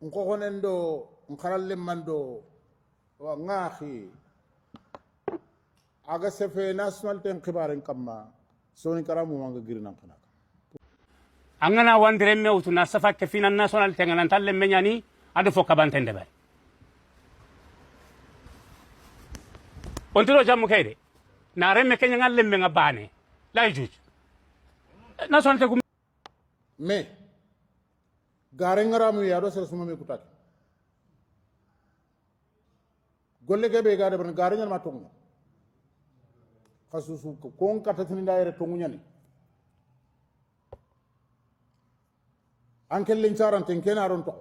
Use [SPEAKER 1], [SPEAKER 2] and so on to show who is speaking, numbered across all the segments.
[SPEAKER 1] nkokonendo nkaralle mando wa ngahi aga sefe national ten khibaren kamma soni karamu manga girnan kana
[SPEAKER 2] angana wandire mewtu na safa ke fina national ten nan talle menyani adu fo kabantende bay ontiro jamu kayde na remme kenya ngalle me ngabane lay juj national te gum
[SPEAKER 1] me gare ngaramu yado sere suma me kutaki golle ke be gare ban gare nyama tongu khasusu ko kon katatini daire tongu nyani ankel len charan ten kenaron to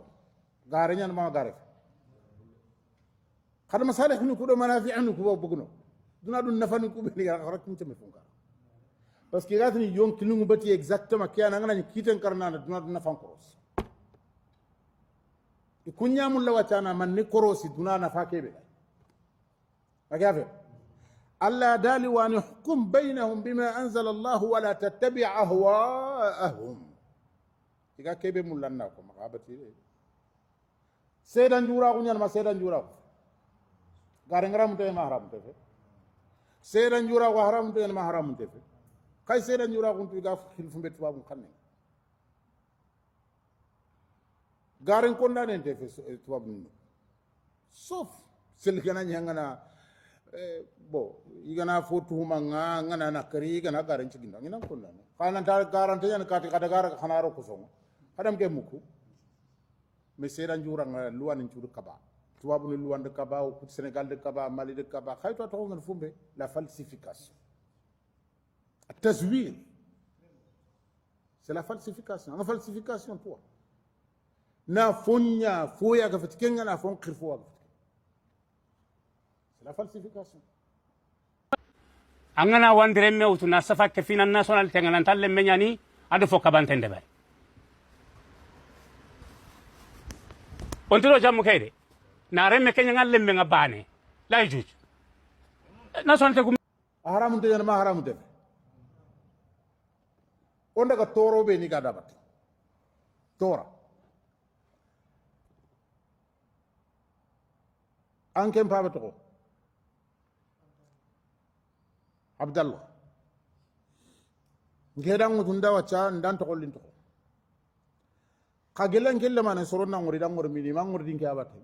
[SPEAKER 1] gare nyama ma gare khad masalih ni kudo manafi'u ni kubo bugno duna dun nafani ku be ni garak kin teme funka parce que gatini yon kilungu bati exactement kiana ngana ni kiten karnana duna dun nafan koros kunya mulla wachana man ni korosi duna nafa kebe agafe alla dali wa nahkum bainahum bima anzala Allah wa la tattabi' ahwa'ahum iga kebe mullanna ko magabati sedan jura ko nyama sedan jura ko gare ngaram te ma haram te sedan jura ko haram te ma haram te kay sedan jura ko tu ga khilfu bet babu xamne garen condamné te fe tubab ni sauf sel gana nyangana bo igana fotu manga ngana nakari igana garen ci ginda ngina condamné kana ta garante yan kati kada gar khanaro ko songo kadam ke muku mais sedan jura ngana luwan ci kaba tubab ni luwan de kaba au Sénégal de kaba Mali de kaba khayto to ngana fumbe la falsification التزوير c'est la falsification la falsification toi na fonya foya ga fitkenga na fon khirfo ga c'est la falsification
[SPEAKER 2] angana wandire mewtu na safa ke fina national ten nan talle menyani adu fo kabantende bay ontiro jamu kayde na remme kenya ngalle me ngabane lay juj national te gum
[SPEAKER 1] haramun te ma haramun te on daga toro be ni ga dabat tora anken pabe to abdallah ngedan mutunda wacha ndan to kollin to kagelan gelle man soronna ngori dan ngori mini mangor din ke abate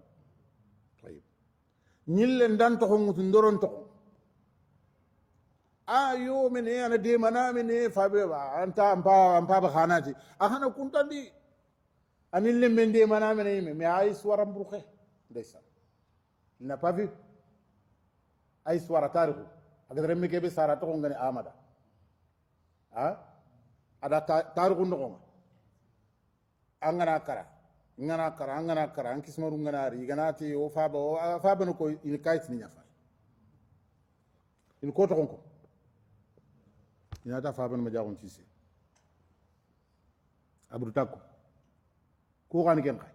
[SPEAKER 1] tayib nyille ndan to mutundoron to ayo mene ana de mana mene fabe ba anta ampa ba khanati ahana kuntandi anille men de mana mene me ay suwaram bruxe ndaysan il n'a pas vu ay suwara tariku agadre me kebe sara to ngani amada ha ada tariku no angana kara an kismaru ngana ri ganati o faba no ko il kayt ni nyafa il ko to ko ina ta faba no jagon ci ci abru takko ko kan ken kay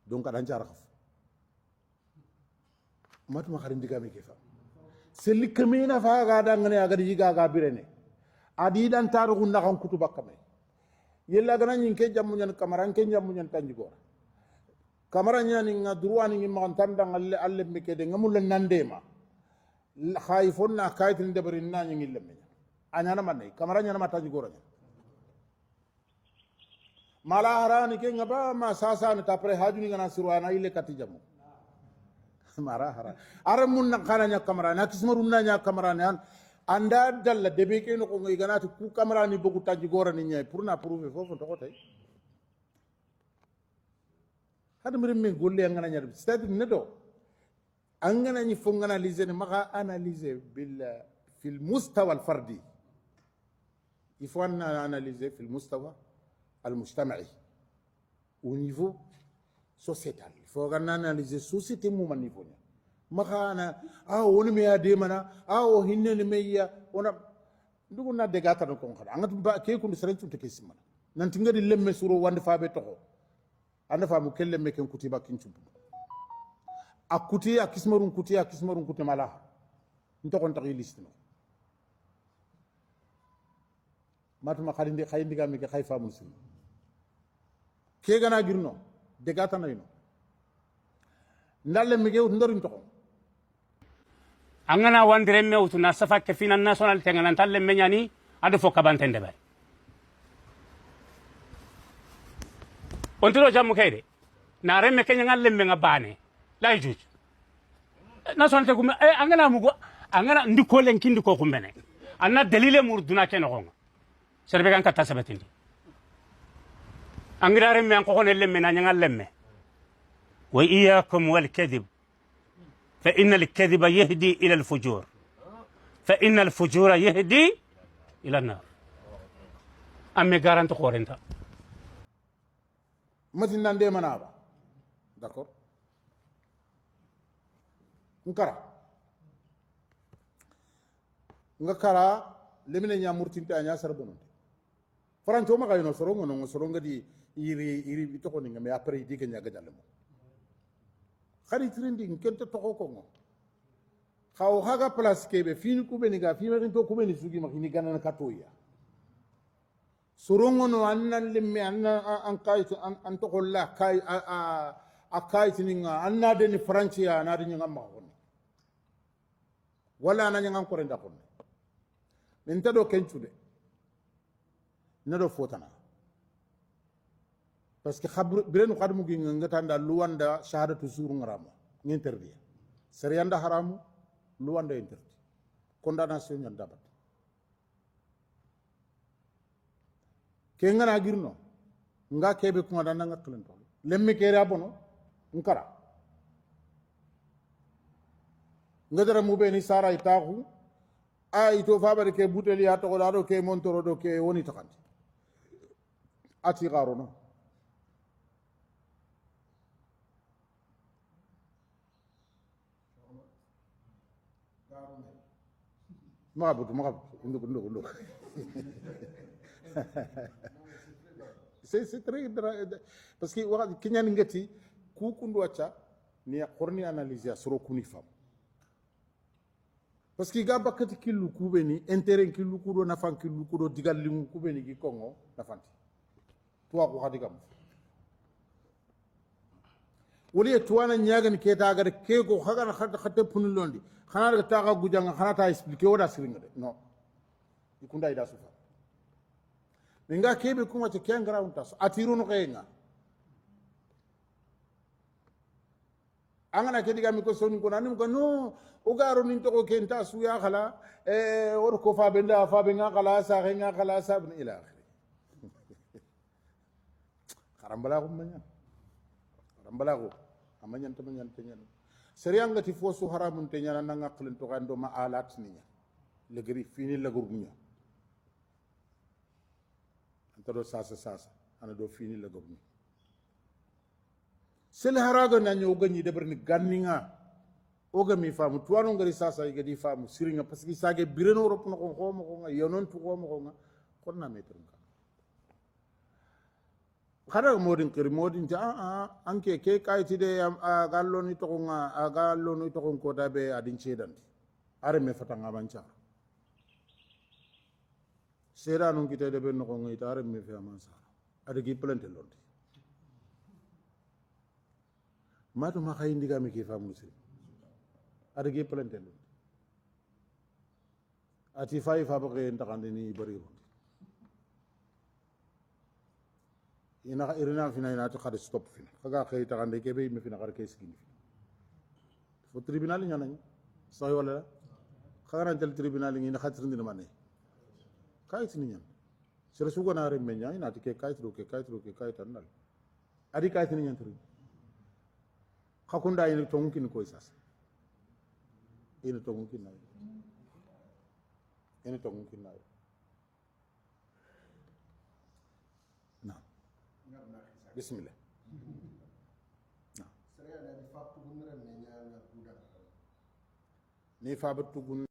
[SPEAKER 1] donc adan ci arxaf matuma xarim diga me ke fa seli kemena fa ga dangane aga diga ga birene adi dan taru na kan kutu bakame yella gana nyin ke jamu nyan kamaran ke jamu nyan tanjigo kamara nyani nga durwani ngi man tanda ngalle alle me ke de ngamul nandema khaifun na kaitin de bari na nyi lemme anyana manay kamara nyana mata tanjigo ra mala harani ke ngaba ma sasa ni tapre hajuni ngana sirwana ile kati jamu mara hara aramun na kana nya kamera na kismarun na nya kamera nan anda dalla debe ke no ko ngi ganati ku kamera ni bogu taji gora ni nyay pour na prouver fofu to ko tay hada mi remme golle ngana nya c'est ne do angana ni fo ngana analyser ni maka analyser bil fil mustawa al fardi il faut analyser fil mustawa al mujtama'i au niveau sociétal il faut analyser société mu man niveau makana woni me ade mana o hinne ne meya ona ndugo na de gata ko khada angatu ba ke ko seren tunte ke simana nan tingadi lemme suro wande faabe to anda faamu kelle me ken kutiba kincu akuti akismarun kuti mala nto kon taxi liste no matuma khayndi ga me ke khay faamu sim ke gana girno degata na ino ndalle mige ndorin to
[SPEAKER 2] angana wandire mewtu na safa ke fina national tenganan talle menyani adu fo kabantende bay ontiro jamu kayde na remme kenya ngalle me ngabane lay juj national te gum angana mugo angana ndiko len kindi ko kumbene anna dalile murduna ke no gonga serbe kan katta sabatindi angira remme an ko konelle me na nyangalle me wa iyyakum wal kadhib فإن الكذب يهدي إلى الفجور فإن الفجور يهدي إلى النار أمي غارانت خورنتا
[SPEAKER 1] متين ناندي منابا داكور ngakara lemine nya murtinta nya sarbono franco ma kayno sorongo no soronga di iri bitoko ni ngame après di ke nya gadalemo khari trending kente toko kongo khaw haga place kebe fini kubeni ga fini rinto kubeni sugi makini ganana katoya sorongo no annan limme anna an kayt an toko la kay a kayt ninga anna de ni francia na de nyanga ma woni wala na nyanga ko renda ko min tado kencude nado fotana parce que khabru birenu khadmu gi ngatanda luwanda shahadatu suru ngarama nginterdie serianda haramu luwanda interdi condamnation nyanda bat ke ngana girno nga kebe ko ngada nga kelen to lemmi kere abono ngara ngadara mu be ni sara itahu ay to fabare ke buteli ya to do ke montoro do ke woni takanti ati garono magabutu ndo c'est très parce que wa kinyan ngati ku kundu acha ni qorni analyse soro kuni fam parce que ga bakati killu kubeni intérêt killu kudo nafan killu kudo digal limu kubeni gi kongo nafanti to ko hadigam woli tuwana nyaagani ke taagare ke ko hagana khate punu londi khana daga taga gujanga khana ta expliquer wada siringa de non ikunda ida sufa minga kebe kuma te kengara unta atiru no kenga angana ke diga mi ko soni ko nanim ko no o garo nin to ko kenta suya khala wor ko fa benda fa be nga khala sa nga khala sa bin ila akhiri karambala ko manya karambala ko amanyan tamanyan tanyan serianga ti fosu haramun te nyana nga khlen to gando ma alat ninya legri fini lagurnya antado sasa ana do fini lagurnya sel haraga na nyo ganyi de berni ganninga oga mi famu tuano ngari sasa iga di famu siringa parce que sage bireno rop no ko mo ko nga yonon tu ko mo ko nga kon na metrum ka khara modin kiri modin ja anke ke kayti de gallo ni to nga gallo ni to ko dabe adin cedanti are me fatanga bancha sera non kite de ben ko ngi tare me fe amansa ade gi plante londi matu ma khay ndiga mi ki famu sir ade gi plante londi ati fay fa ba ke ndakande ni bari ina irina fina ina to khade stop fina kaga khay takande ke be mi fina khar ke skini fo tribunal nyana ni soy wala kaga nan tel tribunal ni na khatir ndina mané kayit ni nyan sere sugo na re menya ina tike kayit ro ke kayit annal adi kayit ni nyan tri khakunda ina to mumkin ko isas ina to mumkin na ina to mumkin na bismillah ni fabatu gun